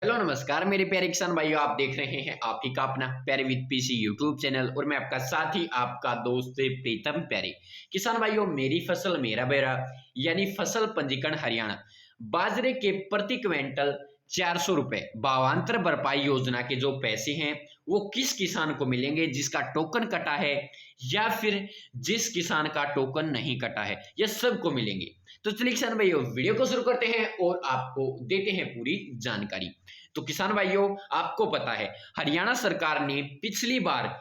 Hello नमस्कार मेरे प्यारे किसान भाइयों, आप देख रहे हैं आप ही का अपना प्यारे विद पीसी यूट्यूब चैनल और मैं आपका साथी आपका दोस्त प्रीतम प्यारे। किसान भाइयों, मेरी फसल मेरा बेरा यानी फसल पंजीकरण हरियाणा बाजरे के प्रति क्विंटल 400 रुपए भावांतर भरपाई योजना के जो पैसे हैं वो किस किसान को मिलेंगे जिसका टोकन कटा है या फिर जिस किसान का टोकन नहीं कटा है, यह सबको मिलेंगे। तो चलिए किसान भाइयों, वीडियो को शुरू करते हैं और आपको देते हैं पूरी जानकारी। तो किसान भाइयों, आपको पता है हरियाणा सरकार ने पिछली बार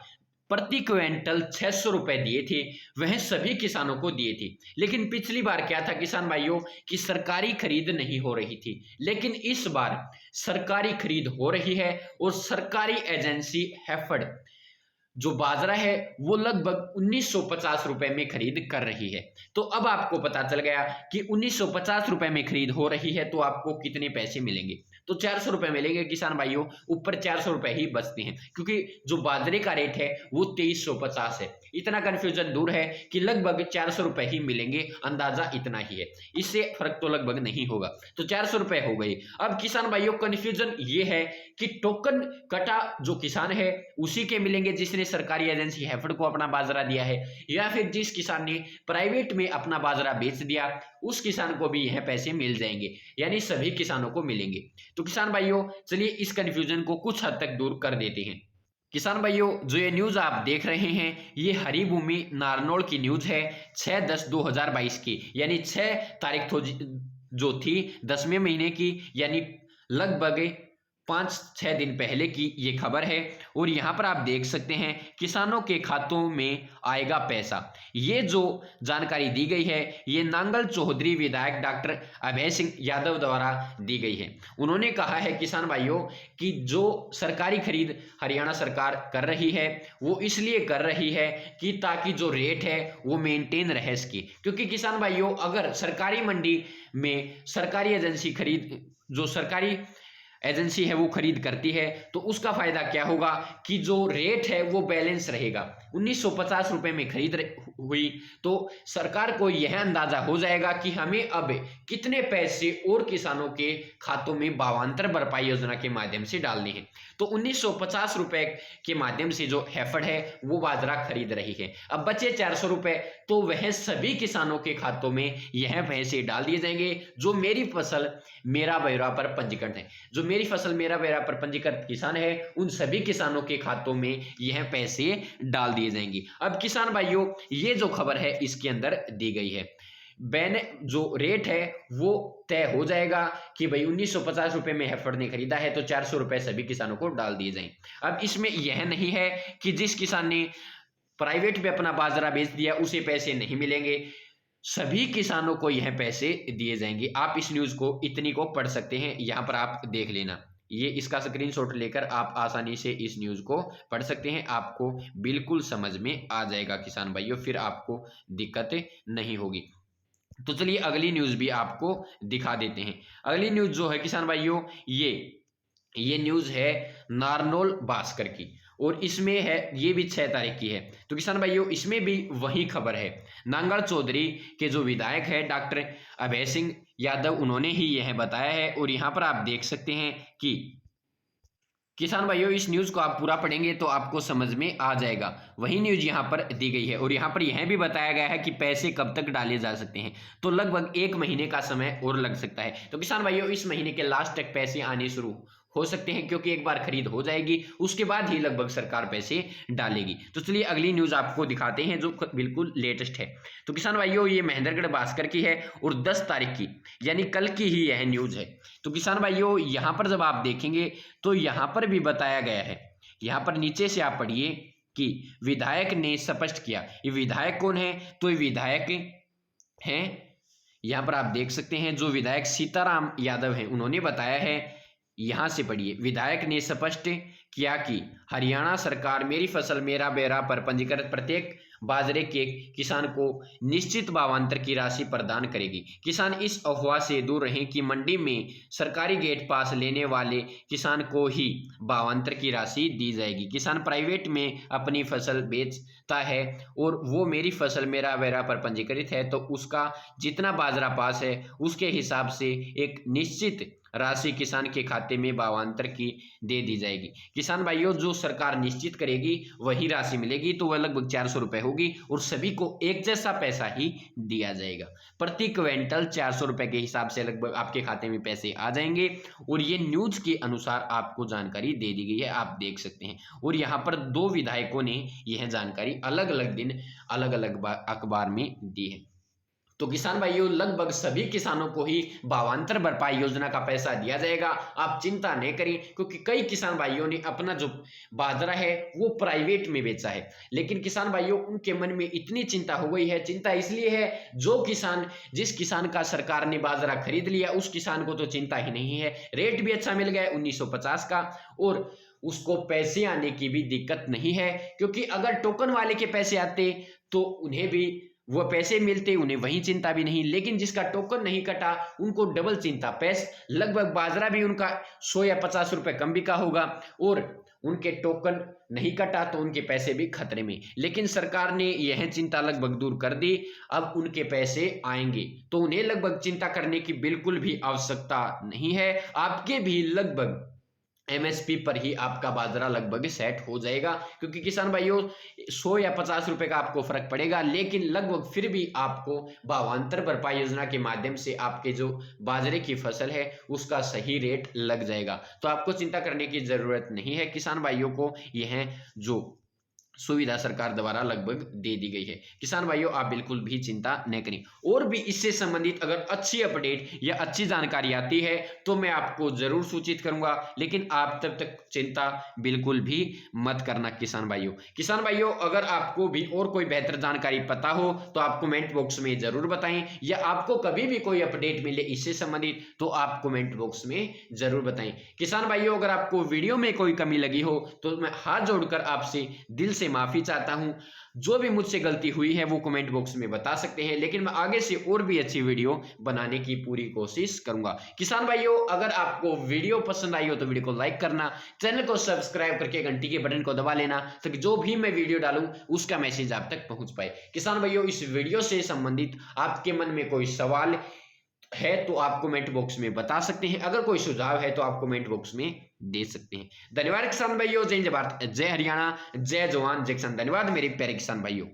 प्रति क्विंटल 600 रुपए दिए थे, वह सभी किसानों को दिए थे। लेकिन पिछली बार क्या था किसान भाइयों कि सरकारी खरीद नहीं हो रही थी, लेकिन इस बार सरकारी खरीद हो रही है और सरकारी एजेंसी हैफेड जो बाजरा है वो लगभग 1950 रुपए में खरीद कर रही है। तो अब आपको पता चल गया कि 1950 रुपए में खरीद हो रही है तो आपको कितने पैसे मिलेंगे। तो 400 रुपए मिलेंगे किसान भाइयों, ऊपर 400 रुपए ही बचते हैं क्योंकि जो बाजरे का रेट है वो 2350 है। इतना कंफ्यूजन दूर है कि लगभग 400 रुपए ही मिलेंगे, अंदाजा इतना ही है, इससे फर्क तो लगभग नहीं होगा। तो 400 रुपए हो गई। अब किसान भाइयों कंफ्यूजन ये है कि टोकन कटा जो किसान है उसी के मिलेंगे जिसने सरकारी एजेंसी हैफेड को अपना बाजरा दिया है, या फिर जिस किसान ने प्राइवेट में अपना बाजरा बेच दिया उस किसान को भी यह पैसे मिल जाएंगे, यानी सभी किसानों को मिलेंगे। तो किसान भाइयों चलिए इस कंफ्यूजन को कुछ हद तक दूर कर देते हैं। किसान भाइयों, जो ये न्यूज आप देख रहे हैं ये हरी भूमि नारनौल की न्यूज है 6/10/2022 की, यानी 6 तारीख तो जो थी 10वें महीने की, यानी लगभग 5-6 दिन पहले की ये खबर है। और यहाँ पर आप देख सकते हैं किसानों के खातों में आएगा पैसा। ये जो जानकारी दी गई है ये नांगल चौधरी विधायक डॉक्टर अभय सिंह यादव द्वारा दी गई है। उन्होंने कहा है किसान भाइयों कि जो सरकारी खरीद हरियाणा सरकार कर रही है वो इसलिए कर रही है कि ताकि जो रेट है वो मेंटेन रह सके, क्योंकि किसान भाइयों अगर सरकारी मंडी में सरकारी एजेंसी खरीद जो सरकारी एजेंसी है वो खरीद करती है तो उसका फायदा क्या होगा कि जो रेट है वो बैलेंस रहेगा। 1950 रुपए में खरीद हुई तो सरकार को यह अंदाजा हो जाएगा कि हमें अब कितने पैसे और किसानों के खातों में भावांतर भरपाई योजना के माध्यम से डालने हैं। तो 1950 रुपए के माध्यम से जो हैफेड है वो बाजरा खरीद रही है। अब बचे 400 रुपए तो वह सभी किसानों के खातों में यह पैसे डाल दिए जाएंगे जो मेरी फसल मेरा ब्यौरा पर पंजीकृत है। जो मेरी फसल मेरा ब्यौरा पर पंजीकृत किसान है उन सभी किसानों के खातों में यह पैसे डाल दिए जाएंगे। अब किसान भाइयों ये जो खबर है इसके अंदर दी गई है, बैन जो रेट है वो तय हो जाएगा कि भाई 1950 रुपए में हैफेड ने खरीदा है तो 400 रुपए सभी किसानों को डाल दिए जाएं। अब इसमें यह नहीं है कि जिस किसान ने प्राइवेट में अपना बाजरा बेच दिया उसे पैसे नहीं मिलेंगे, सभी किसानों को यह पैसे दिए जाएंगे। आप इस न्यूज को इतनी को पढ़ सकते हैं, यहां पर आप देख लेना, ये इसका स्क्रीनशॉट लेकर आप आसानी से इस न्यूज को पढ़ सकते हैं, आपको बिल्कुल समझ में आ जाएगा किसान भाइयों, फिर आपको दिक्कत नहीं होगी। तो चलिए अगली न्यूज भी आपको दिखा देते हैं। अगली न्यूज जो है किसान भाइयों ये न्यूज है नारनौल भास्कर की और इसमें है ये भी 6 तारीख की है। तो किसान भाइयों इसमें भी वही खबर है, नांगल चौधरी के जो विधायक है डॉक्टर अभय सिंह यादव उन्होंने ही यह बताया है। और यहाँ पर आप देख सकते हैं कि किसान भाइयों इस न्यूज को आप पूरा पढ़ेंगे तो आपको समझ में आ जाएगा, वही न्यूज यहाँ पर दी गई है। और यहाँ पर यह भी बताया गया है कि पैसे कब तक डाले जा सकते हैं, तो लगभग 1 महीने का समय और लग सकता है। तो किसान भाइयों इस महीने के लास्ट तक पैसे आने शुरू हो सकते हैं क्योंकि एक बार खरीद हो जाएगी उसके बाद ही लगभग सरकार पैसे डालेगी। तो चलिए अगली न्यूज आपको दिखाते हैं जो बिल्कुल लेटेस्ट है। तो किसान भाइयों ये महेंद्रगढ़ भास्कर की है और 10 तारीख की यानी कल की ही यह न्यूज है। तो किसान भाइयों यहां पर जब आप देखेंगे तो यहां पर भी बताया गया है, यहां पर नीचे से आप पढ़िए कि विधायक ने स्पष्ट किया। ये विधायक कौन है, तो ये विधायक हैं, यहां पर आप देख सकते हैं जो विधायक सीताराम यादव हैं उन्होंने बताया है। यहां से पढ़िए, विधायक ने स्पष्ट किया कि हरियाणा सरकार मेरी फसल मेरा ब्यौरा पर पंजीकृत प्रत्येक बाजरे के किसान को निश्चित भावांतर की राशि प्रदान करेगी। किसान इस अफवाह से दूर रहें कि मंडी में सरकारी गेट पास लेने वाले किसान को ही भावांतर की राशि दी जाएगी। किसान प्राइवेट में अपनी फसल बेचता है और वो मेरी फसल मेरा ब्यौरा पर पंजीकृत है तो उसका जितना बाजरा पास है उसके हिसाब से एक निश्चित राशि किसान के खाते में भावांतर की दे दी जाएगी। किसान भाइयों, जो सरकार निश्चित करेगी वही राशि मिलेगी, तो वह लगभग 400 रुपए होगी और सभी को एक जैसा पैसा ही दिया जाएगा। प्रति क्विंटल 400 रुपए के हिसाब से लगभग आपके खाते में पैसे आ जाएंगे और ये न्यूज के अनुसार आपको जानकारी दे दी गई है, आप देख सकते हैं। और यहाँ पर 2 विधायकों ने यह जानकारी अलग अलग दिन अलग अलग अखबार में दी है। तो किसान भाइयों, लगभग सभी किसानों को ही भावांतर भरपाई योजना का पैसा दिया जाएगा, आप चिंता नहीं करिए। क्योंकि कई किसान भाइयों ने अपना जो बाजरा है वो प्राइवेट में बेचा है, लेकिन किसान भाइयों उनके मन में इतनी चिंता हो गई है। चिंता इसलिए है, जिस किसान का सरकार ने बाजरा खरीद लिया उस किसान को तो चिंता ही नहीं है, रेट भी अच्छा मिल गया 1950 का और उसको पैसे आने की भी दिक्कत नहीं है। क्योंकि अगर टोकन वाले के पैसे आते तो उन्हें भी वो पैसे मिलते, उन्हें वही चिंता भी नहीं, लेकिन जिसका टोकन नहीं कटा उनको डबल चिंता। लगभग बाजरा भी उनका 100 या 50 रुपए कम बिका होगा और उनके टोकन नहीं कटा तो उनके पैसे भी खतरे में। लेकिन सरकार ने यह चिंता लगभग दूर कर दी, अब उनके पैसे आएंगे तो उन्हें लगभग चिंता करने की बिल्कुल भी आवश्यकता नहीं है। आपके भी लगभग एमएसपी पर ही आपका बाजरा लगभग सेट हो जाएगा। क्योंकि किसान भाइयों 100 या 50 रुपए का आपको फर्क पड़ेगा, लेकिन लगभग फिर भी आपको भावांतर भरपाई योजना के माध्यम से आपके जो बाजरे की फसल है उसका सही रेट लग जाएगा। तो आपको चिंता करने की जरूरत नहीं है किसान भाइयों को, यह जो सुविधा सरकार द्वारा लगभग दे दी गई है। किसान भाइयों, आप बिल्कुल भी चिंता न करें। और भी इससे संबंधित अगर अच्छी अपडेट या अच्छी जानकारी आती है तो मैं आपको जरूर सूचित करूंगा, लेकिन आप तब तक चिंता बिल्कुल भी मत करना किसान भाइयों। किसान भाइयों, अगर आपको भी और कोई बेहतर जानकारी पता हो तो आप कमेंट बॉक्स में जरूर बताएं, या आपको कभी भी कोई अपडेट मिले इससे संबंधित तो आप कमेंट बॉक्स में जरूर बताएं। किसान भाइयों, अगर आपको वीडियो में कोई कमी लगी हो तो मैं हाथ जोड़कर आपसे दिल से माफी चाहता हूं। जो भी मुझसे गलती हुई है वो कमेंट बॉक्स में बता सकते हैं, लेकिन मैं आगे से और भी अच्छी वीडियो बनाने की पूरी कोशिश करूंगा। किसान भाइयों, अगर आपको वीडियो पसंद आई हो तो वीडियो को लाइक करना, चैनल को सब्सक्राइब करके घंटी के बटन को दबा लेना ताकि जो भी मैं वीडियो डालूं उसका मैसेज आप तक पहुंच पाए। किसान भाइयों, इस वीडियो से संबंधित आपके मन में कोई सवाल है तो आप कमेंट बॉक्स में बता सकते हैं, अगर कोई सुझाव है तो आप कमेंट बॉक्स में दे सकते हैं। धन्यवाद किसान भाइयों, जय हिंद, जय भारत, जय हरियाणा, जय जवान जय किसान। धन्यवाद मेरे प्यारे किसान भाइयों।